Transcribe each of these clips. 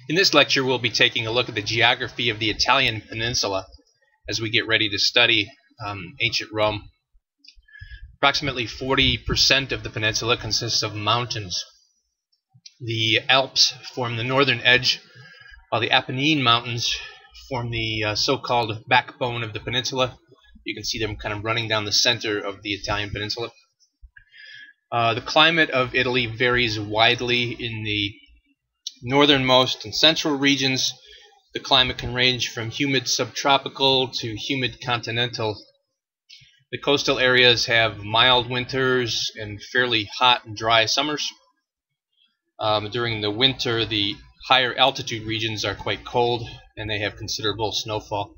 In this lecture, we'll be taking a look at the geography of the Italian peninsula as we get ready to study ancient Rome. Approximately 40% of the peninsula consists of mountains. The Alps form the northern edge, while the Apennine Mountains form the so-called backbone of the peninsula. You can see them kind of running down the center of the Italian peninsula. The climate of Italy varies widely. In the northernmost and central regions, the climate can range from humid subtropical to humid continental. The coastal areas have mild winters and fairly hot and dry summers. During the winter, the higher altitude regions are quite cold and they have considerable snowfall.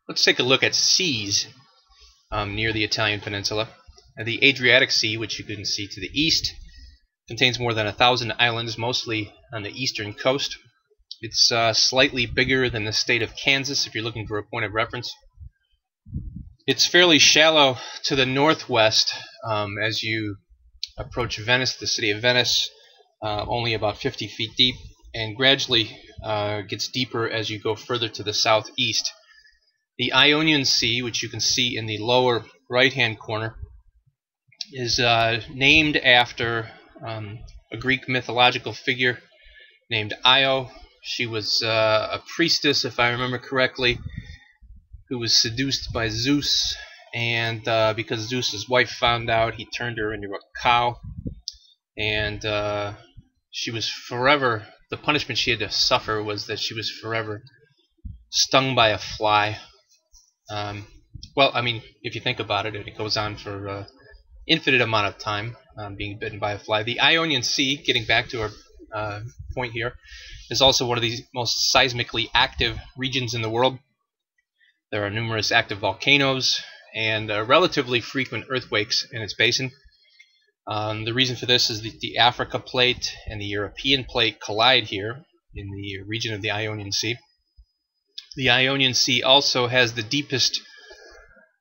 Let's take a look at seas near the Italian peninsula. The Adriatic Sea, which you can see to the east, contains more than 1,000 islands, mostly on the eastern coast. It's slightly bigger than the state of Kansas, if you're looking for a point of reference. It's fairly shallow to the northwest as you approach Venice, the city of Venice, only about 50 feet deep, and gradually gets deeper as you go further to the southeast. The Ionian Sea, which you can see in the lower right-hand corner, is named after a Greek mythological figure named Io. She was a priestess, if I remember correctly, who was seduced by Zeus, and because Zeus's wife found out, he turned her into a cow, and she was forever, the punishment she had to suffer was that she was forever stung by a fly. Well, I mean, if you think about it, it goes on for an infinite amount of time, being bitten by a fly. The Ionian Sea, getting back to our point here, is also one of the most seismically active regions in the world. There are numerous active volcanoes and relatively frequent earthquakes in its basin. The reason for this is that the Africa plate and the European plate collide here in the region of the Ionian Sea. The Ionian Sea also has the deepest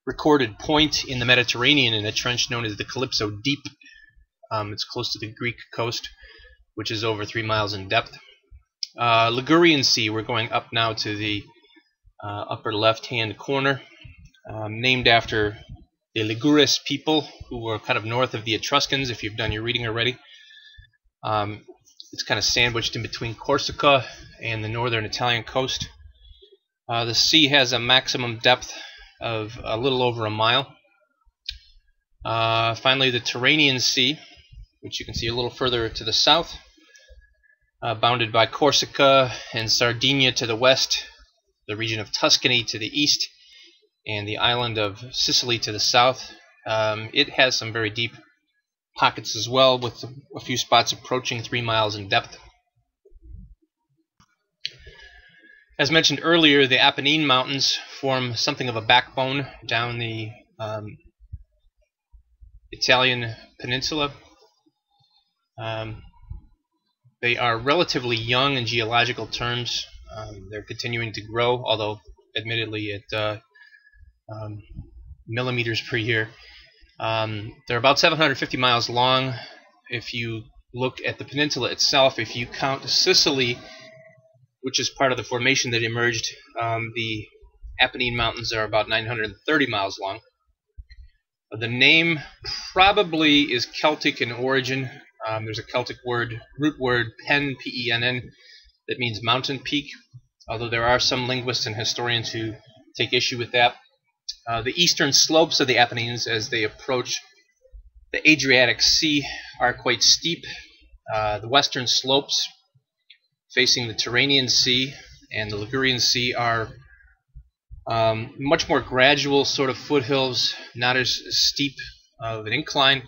recorded point in the Mediterranean in a trench known as the Calypso Deep. It's close to the Greek coast, which is over 3 miles in depth. Ligurian Sea, we're going up now to the upper left-hand corner, named after the Ligures people, who were kind of north of the Etruscans, if you've done your reading already. It's kind of sandwiched in between Corsica and the northern Italian coast. The sea has a maximum depth of a little over a mile. Finally, the Tyrrhenian Sea, which you can see a little further to the south, bounded by Corsica and Sardinia to the west, the region of Tuscany to the east, and the island of Sicily to the south. It has some very deep pockets as well, with a few spots approaching 3 miles in depth. As mentioned earlier, the Apennine Mountains form something of a backbone down the Italian peninsula. They are relatively young in geological terms. They're continuing to grow, although admittedly at millimeters per year. They're about 750 miles long. If you look at the peninsula itself, if you count Sicily, which is part of the formation that emerged, the Apennine Mountains are about 930 miles long. The name probably is Celtic in origin. There's a Celtic root word, pen, P-E-N-N, that means mountain peak, although there are some linguists and historians who take issue with that. The eastern slopes of the Apennines, as they approach the Adriatic Sea, are quite steep. The western slopes facing the Tyrrhenian Sea and the Ligurian Sea are much more gradual sort of foothills, not as steep of an incline.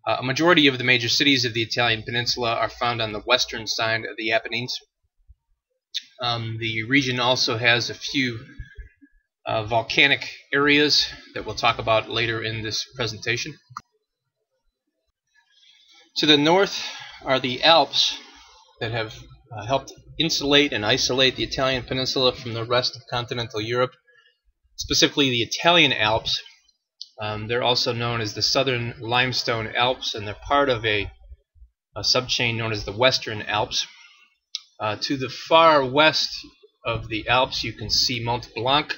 A majority of the major cities of the Italian peninsula are found on the western side of the Apennines. The region also has a few volcanic areas that we'll talk about later in this presentation. To the north are the Alps that have helped insulate and isolate the Italian peninsula from the rest of continental Europe, specifically the Italian Alps. They're also known as the Southern Limestone Alps, and they're part of a a subchain known as the Western Alps. To the far west of the Alps, you can see Mont Blanc,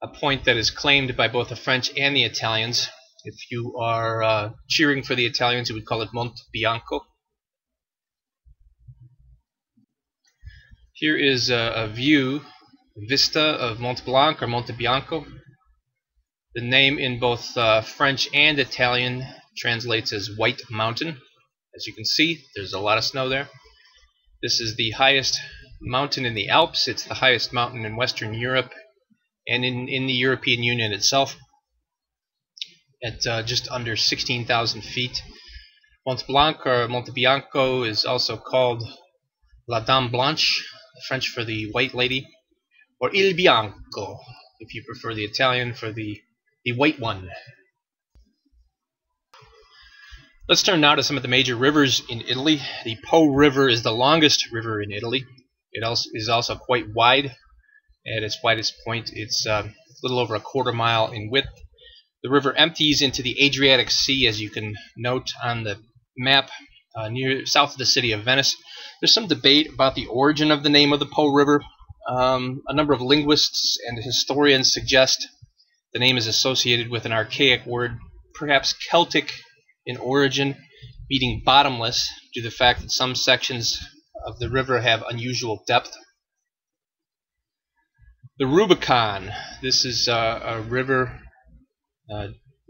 a point that is claimed by both the French and the Italians. If you are cheering for the Italians, you would call it Monte Bianco. Here is a vista of Mont Blanc or Monte Bianco. The name in both French and Italian translates as White Mountain. As you can see, there's a lot of snow there. This is the highest mountain in the Alps. It's the highest mountain in Western Europe and in the European Union itself, at just under 16,000 feet. Mont Blanc or Monte Bianco is also called La Dame Blanche, French for the White Lady, or Il Bianco, if you prefer the Italian for the White One. Let's turn now to some of the major rivers in Italy. The Po River is the longest river in Italy. It is also quite wide. At its widest point, it's a little over a quarter mile in width. The river empties into the Adriatic Sea, as you can note on the map, south of the city of Venice. There's some debate about the origin of the name of the Po River. A number of linguists and historians suggest the name is associated with an archaic word, perhaps Celtic in origin, meaning bottomless, due to the fact that some sections of the river have unusual depth. The Rubicon, this is a river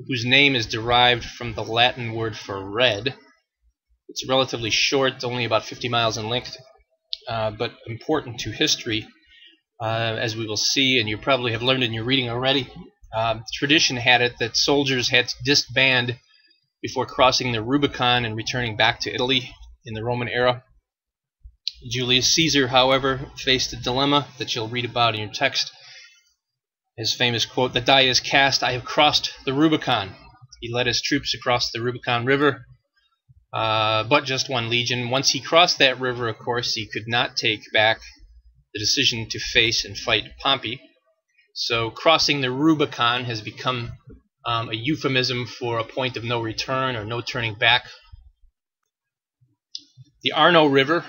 whose name is derived from the Latin word for red. It's relatively short, only about 50 miles in length, but important to history, as we will see, and you probably have learned in your reading already. Tradition had it that soldiers had to disband before crossing the Rubicon and returning back to Italy in the Roman era. Julius Caesar, however, faced a dilemma that you'll read about in your text. His famous quote, "The die is cast, I have crossed the Rubicon." He led his troops across the Rubicon River, but just one legion. Once he crossed that river, of course, he could not take back the decision to face and fight Pompey. So crossing the Rubicon has become a euphemism for a point of no return or no turning back. The Arno River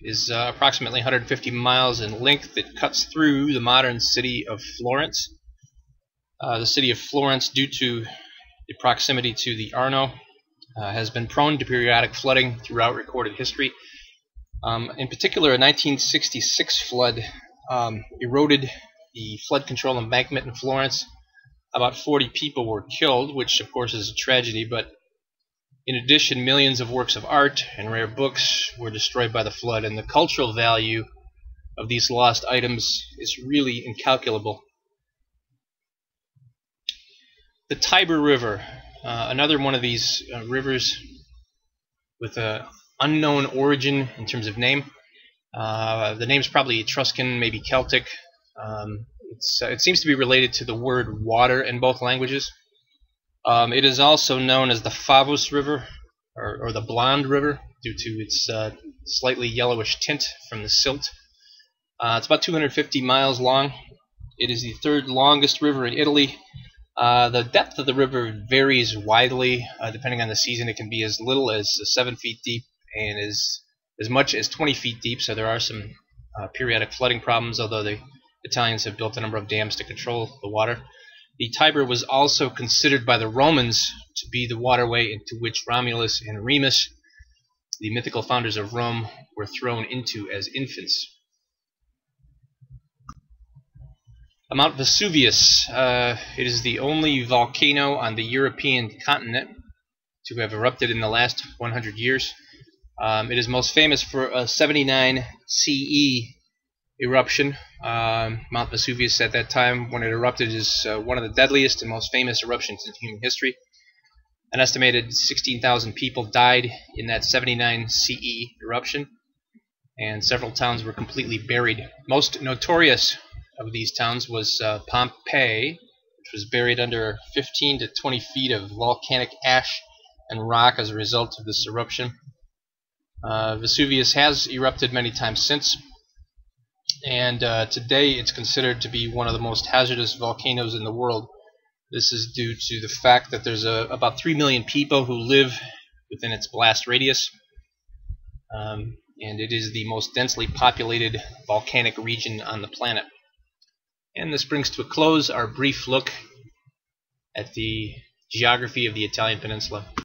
is approximately 150 miles in length. It cuts through the modern city of Florence. The city of Florence, due to the proximity to the Arno, has been prone to periodic flooding throughout recorded history. In particular, a 1966 flood eroded the flood control embankment in Florence. About 40 people were killed, which of course is a tragedy, but in addition, millions of works of art and rare books were destroyed by the flood, and the cultural value of these lost items is really incalculable. The Tiber River, another one of these rivers with an unknown origin in terms of name. The name is probably Etruscan, maybe Celtic. It seems to be related to the word water in both languages. It is also known as the Favus River, or the Blonde River, due to its slightly yellowish tint from the silt. It's about 250 miles long. It is the third longest river in Italy. The depth of the river varies widely. Depending on the season, it can be as little as 7 feet deep and as much as 20 feet deep, so there are some periodic flooding problems, although the Italians have built a number of dams to control the water. The Tiber was also considered by the Romans to be the waterway into which Romulus and Remus, the mythical founders of Rome, were thrown into as infants. Mount Vesuvius. It is the only volcano on the European continent to have erupted in the last 100 years. It is most famous for a 79 CE eruption. Mount Vesuvius at that time, when it erupted, is one of the deadliest and most famous eruptions in human history. An estimated 16,000 people died in that 79 CE eruption, and several towns were completely buried. Most notorious of these towns was Pompeii, which was buried under 15 to 20 feet of volcanic ash and rock as a result of this eruption. Vesuvius has erupted many times since, and today it's considered to be one of the most hazardous volcanoes in the world. This is due to the fact that there's about 3 million people who live within its blast radius. and it is the most densely populated volcanic region on the planet. And this brings to a close our brief look at the geography of the Italian peninsula.